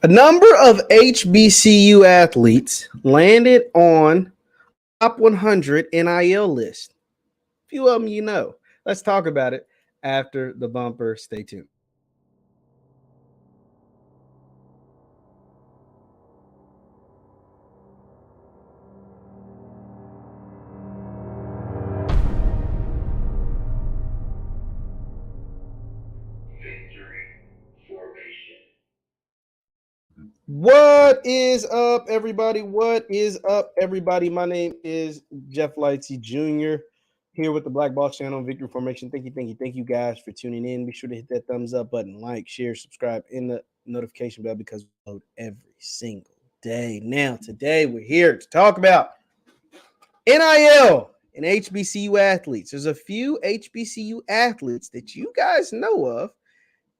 A number of HBCU athletes landed on top 100 NIL list. A few of them you know. Let's talk about it after the bumper. Stay tuned. What is up, everybody? What is up, everybody? My name is Jeff Lightsy Jr. here with the Black Ball Channel on Victory Formation. Thank you guys for tuning in. Be sure to hit that thumbs up button, like, share, subscribe, and the notification bell because we load every single day. Now, today we're here to talk about NIL and HBCU athletes. There's a few HBCU athletes that you guys know of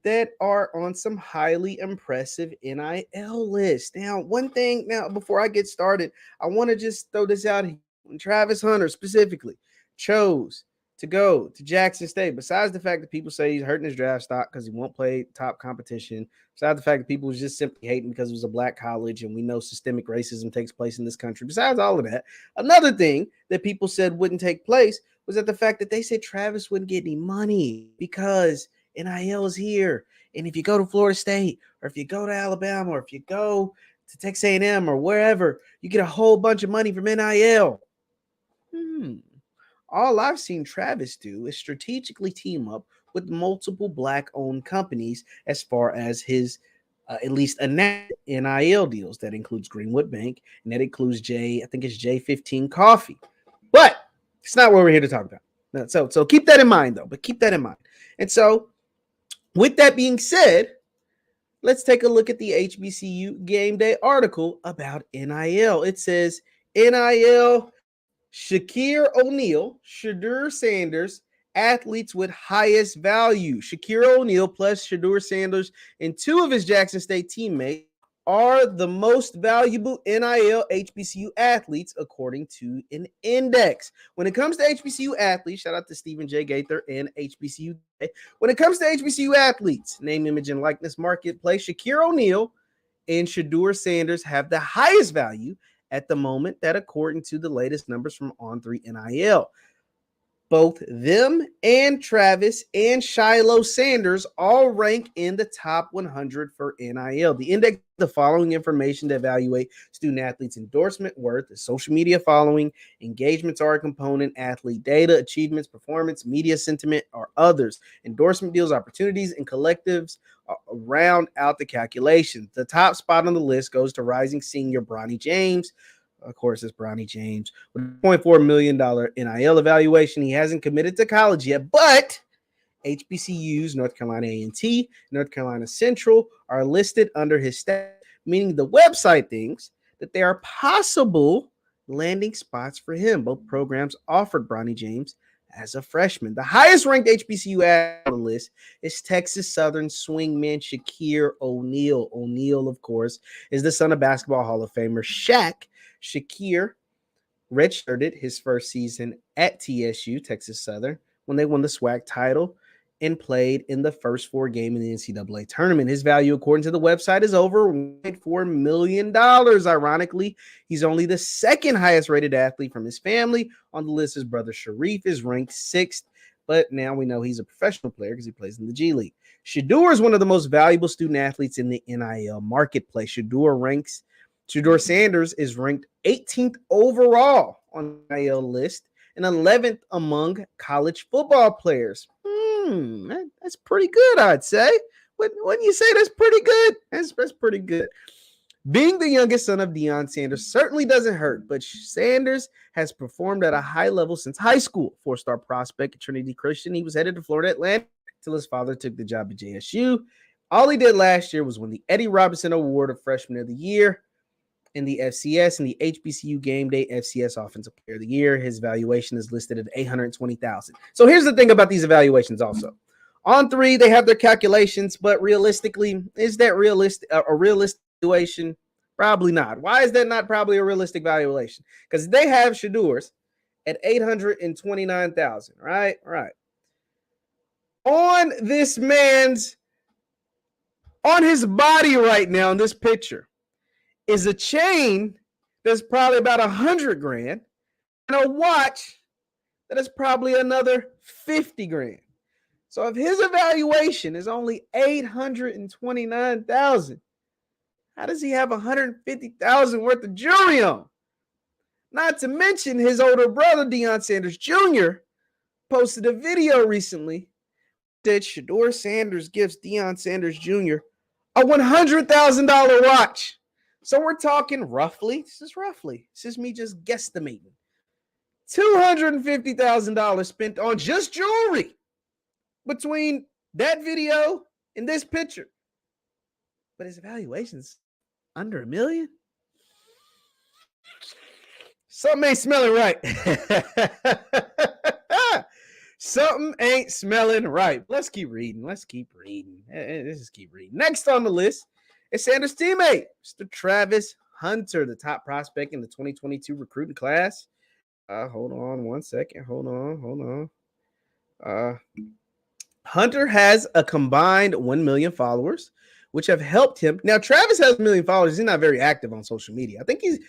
that are on some highly impressive NIL lists. Now, one thing, before I get started, I want to just throw this out here. When Travis Hunter specifically chose to go to Jackson State, besides the fact that people say he's hurting his draft stock because he won't play top competition, besides the fact that people was just simply hating because it was a black college and we know systemic racism takes place in this country, besides all of that, another thing that people said wouldn't take place was that the fact that they said Travis wouldn't get any money because NIL is here. And if you go to Florida State or if you go to Alabama or if you go to Texas A&M or wherever, you get a whole bunch of money from NIL. All I've seen Travis do is strategically team up with multiple black-owned companies as far as his at least announced NIL deals. That includes Greenwood Bank and that includes J15 Coffee. But it's not what we're here to talk about. So keep that in mind, though. But keep that in mind. And so with that being said, let's take a look at the HBCU Game Day article about NIL. It says NIL, Shaqir Oneal, Shedeur Sanders, athletes with highest value. Shaqir Oneal plus Shedeur Sanders and two of his Jackson State teammates are the most valuable NIL HBCU athletes according to an index. When it comes to HBCU athletes, shout out to Stephen J. Gaither and HBCU. When it comes to HBCU athletes, name, image, and likeness marketplace, Shaqir Oneal and Shedeur Sanders have the highest value at the moment, that according to the latest numbers from On3 NIL. Both them and Travis and Shilo Sanders all rank in the top 100 for NIL. The index the following information to evaluate student athletes' endorsement worth, the social media following, engagements are a component, athlete data, achievements, performance, media sentiment are others. Endorsement deals, opportunities, and collectives round out the calculations. The top spot on the list goes to rising senior Bronny James. Of course, it's Bronny James with a $0.4 million NIL evaluation. He hasn't committed to college yet, but HBCUs, North Carolina A&T, North Carolina Central, are listed under his staff, meaning the website thinks that there are possible landing spots for him. Both programs offered Bronny James as a freshman. The highest ranked HBCU on the list is Texas Southern swingman Shaqir Oneal. Oneal, of course, is the son of Basketball Hall of Famer Shaq. Shaqir redshirted his first season at TSU, Texas Southern, when they won the SWAC title and played in the first four games in the NCAA tournament. His value, according to the website, is over $1.4 million. Ironically, he's only the second highest rated athlete from his family. On the list, his brother Sharif is ranked sixth, but now we know he's a professional player because he plays in the G League. Shedeur is one of the most valuable student athletes in the NIL marketplace. Shedeur Sanders is ranked 18th overall on the NIL list and 11th among college football players. That's pretty good, I'd say. Wouldn't you say that's pretty good? That's pretty good. Being the youngest son of Deion Sanders certainly doesn't hurt, but Sanders has performed at a high level since high school. Four-star prospect at Trinity Christian, he was headed to Florida Atlantic until his father took the job at JSU. All he did last year was win the Eddie Robinson Award of Freshman of the Year in the FCS and the HBCU Game Day FCS Offensive Player of the Year. His valuation is listed at $820,000. So here's the thing about these evaluations also. On3, they have their calculations, but realistically, is that a realistic valuation? Probably not. Why is that not probably a realistic valuation? Because they have Shedeur's at $829,000, right? On this man's On his body right now in this picture is a chain that's probably about 100 grand and a watch that is probably another 50 grand. So if his evaluation is only 829,000, how does he have 150,000 worth of jewelry on? Not to mention his older brother, Deion Sanders Jr., posted a video recently that Shedeur Sanders gives Deion Sanders Jr. a $100,000 watch. So we're talking roughly, this is me just guesstimating, $250,000 spent on just jewelry between that video and this picture. But his evaluation's under $1 million. Something ain't smelling right. Something ain't smelling right. Let's keep reading. Let's keep reading. Next on the list is Sanders' teammate, Mr. Travis Hunter, the top prospect in the 2022 recruiting class. Hold on one second. Hold on. Hunter has a combined 1 million followers, which have helped him. Now, Travis has 1 million followers. He's not very active on social media. I think he's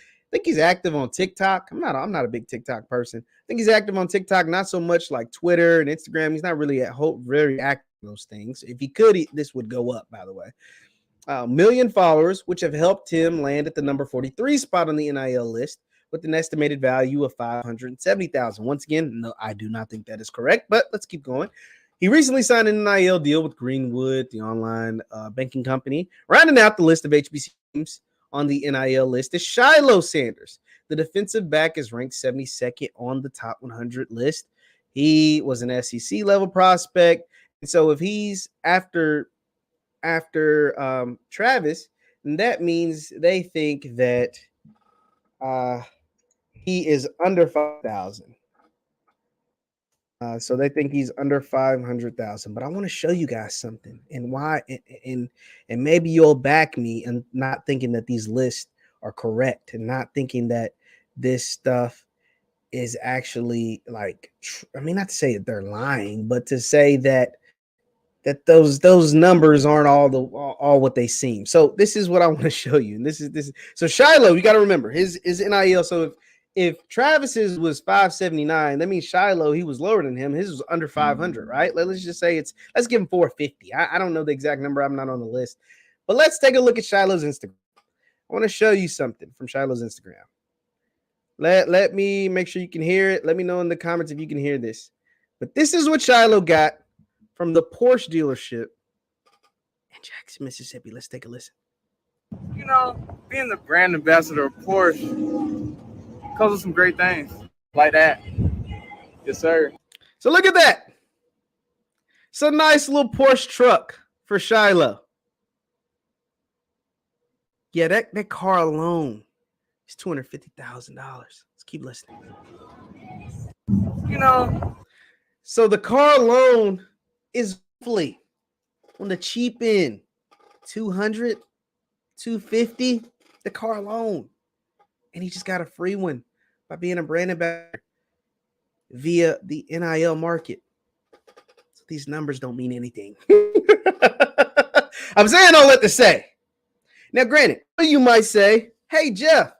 active on TikTok. I'm not a big TikTok person. I think he's active on TikTok, not so much like Twitter and Instagram. He's not really very active on those things. If he could, this would go up, by the way. 1 million followers, which have helped him land at the number 43 spot on the NIL list with an estimated value of $570,000. Once again, no, I do not think that is correct, but let's keep going. He recently signed an NIL deal with Greenwood, the online banking company. Rounding out the list of HBCU teams on the NIL list is Shilo Sanders. The defensive back is ranked 72nd on the top 100 list. He was an SEC level prospect. And so if he's after Travis, that means they think that he is under 5,000. So they think he's under 500,000. But I want to show you guys something and why, and maybe you'll back me and not thinking that these lists are correct and not thinking that this stuff is actually like, I mean, not to say that they're lying, but to say that those numbers aren't all what they seem. So this is what I want to show you. And this is so Shilo, you got to remember his NIL. So if Travis's was 579, that means Shilo, he was lower than him. His was under 500, right? Let's just say let's give him 450. I don't know the exact number. I'm not on the list, but let's take a look at Shilo's Instagram. I want to show you something from Shilo's Instagram. Let me make sure you can hear it. Let me know in the comments if you can hear this. But this is what Shilo got from the Porsche dealership in Jackson, Mississippi. Let's take a listen. You know, being the brand ambassador of Porsche comes with some great things like that. Yes, sir. So look at that. It's a nice little Porsche truck for Shilo. Yeah, that car alone is $250,000. Let's keep listening. You know, so the car alone is roughly on the cheap end, 200, 250, the car alone. And he just got a free one by being a brand ambassador via the NIL market. So these numbers don't mean anything. I'm saying all that to say. Now, granted, you might say, hey, Jeff,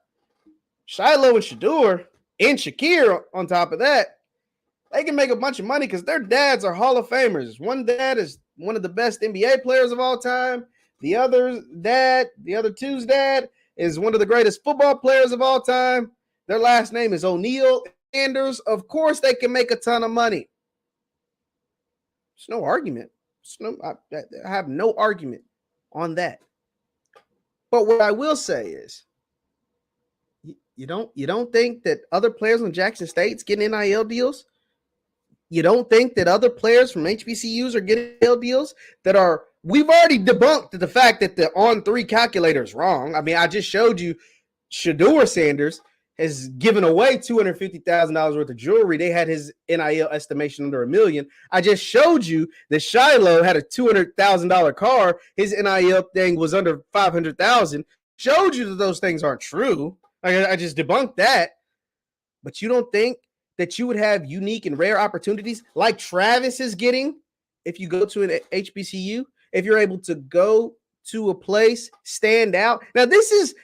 Shilo and Shedeur and Shaqir on top of that, they can make a bunch of money because their dads are Hall of Famers. One dad is one of the best NBA players of all time. The other two's dad is one of the greatest football players of all time. Their last name is Oneal Sanders. Of course, they can make a ton of money. There's no argument. I have no argument on that. But what I will say is, you don't think that other players on Jackson State's getting NIL deals? You don't think that other players from HBCUs are getting NIL deals that are? We've already debunked the fact that the On3 calculator is wrong. I mean, I just showed you Shedeur Sanders has given away $250,000 worth of jewelry. They had his NIL estimation under $1 million. I just showed you that Shilo had a $200,000 car. His NIL thing was under $500,000. Showed you that those things aren't true. I just debunked that. But you don't think that you would have unique and rare opportunities like Travis is getting if you go to an HBCU? If you're able to go to a place, stand out. Now, this is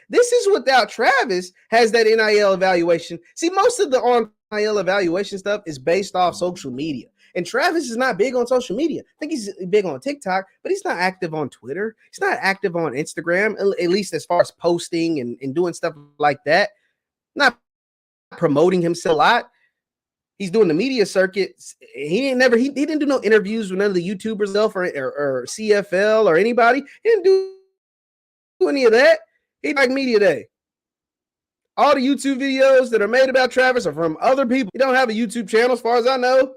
without Travis has that NIL evaluation. See, most of the on NIL evaluation stuff is based off social media. And Travis is not big on social media. I think he's big on TikTok, but he's not active on Twitter. He's not active on Instagram, at least as far as posting and doing stuff like that. Not promoting himself a lot. He's doing the media circuit. He didn't do no interviews with none of the YouTubers or CFL or anybody. He didn't do any of that. He like media day. All the YouTube videos that are made about Travis are from other people. He don't have a YouTube channel as far as I know.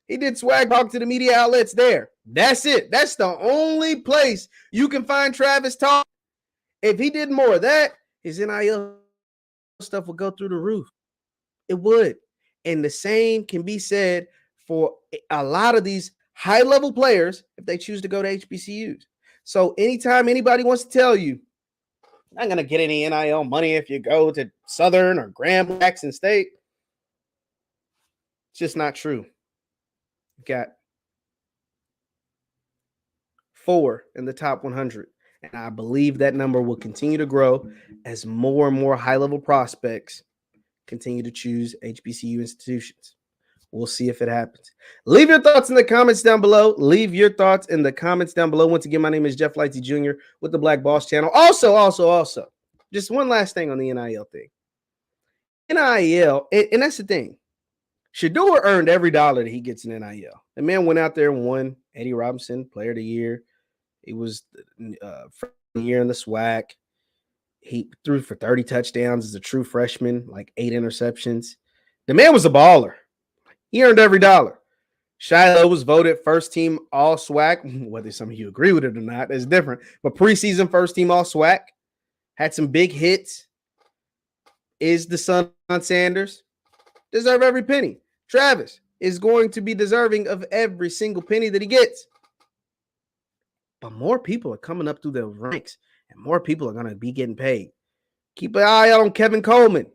He did swag talk to the media outlets there. That's it. That's the only place you can find Travis talk. If he did more of that, his NIL stuff would go through the roof. It would. And the same can be said for a lot of these high-level players if they choose to go to HBCUs. So anytime anybody wants to tell you, I'm not going to get any NIL money if you go to Southern or Grambling, Jackson State, it's just not true. You've got 4 in the top 100. And I believe that number will continue to grow as more and more high-level prospects continue to choose HBCU institutions. We'll see if it happens. Leave your thoughts in the comments down below. Once again, my name is Jeff Lightsy Jr. with the Black Boss Channel. Also, just one last thing on the NIL thing. NIL, and that's the thing. Shedeur earned every dollar that he gets in NIL. The man went out there and won Eddie Robinson Player of the Year. He was freshman year in the SWAC. He threw for 30 touchdowns as a true freshman, like 8 interceptions. The man was a baller. He earned every dollar. Shilo was voted first team all SWAC. Whether some of you agree with it or not, that's different. But preseason first team all SWAC. Had some big hits. Is the son of Sanders. Deserve every penny. Travis is going to be deserving of every single penny that he gets. But more people are coming up through the ranks. And more people are going to be getting paid. Keep an eye out on Kevin Coleman.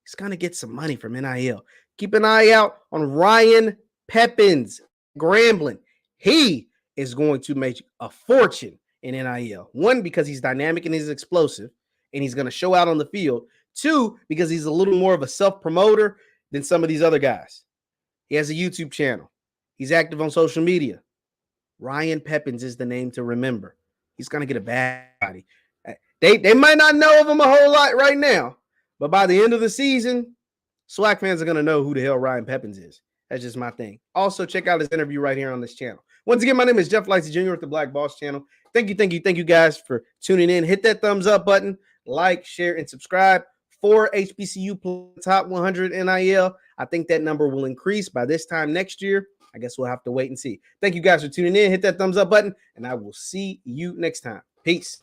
He's going to get some money from NIL. Keep an eye out on Ryan Pepins, Grambling. He is going to make a fortune in NIL. 1, because he's dynamic and he's explosive, and he's going to show out on the field. 2, because he's a little more of a self-promoter than some of these other guys. He has a YouTube channel. He's active on social media. Ryan Pepins is the name to remember. He's going to get a bad body. They might not know of him a whole lot right now, but by the end of the season, SWAC fans are going to know who the hell Ryan Pepins is. That's just my thing. Also, check out his interview right here on this channel. Once again, my name is Jeff Lightsy Jr. with the Black Boss Channel. Thank you guys for tuning in. Hit that thumbs up button, like, share, and subscribe for HBCU Top 100 NIL. I think that number will increase by this time next year. I guess we'll have to wait and see. Thank you guys for tuning in. Hit that thumbs up button, and I will see you next time. Peace.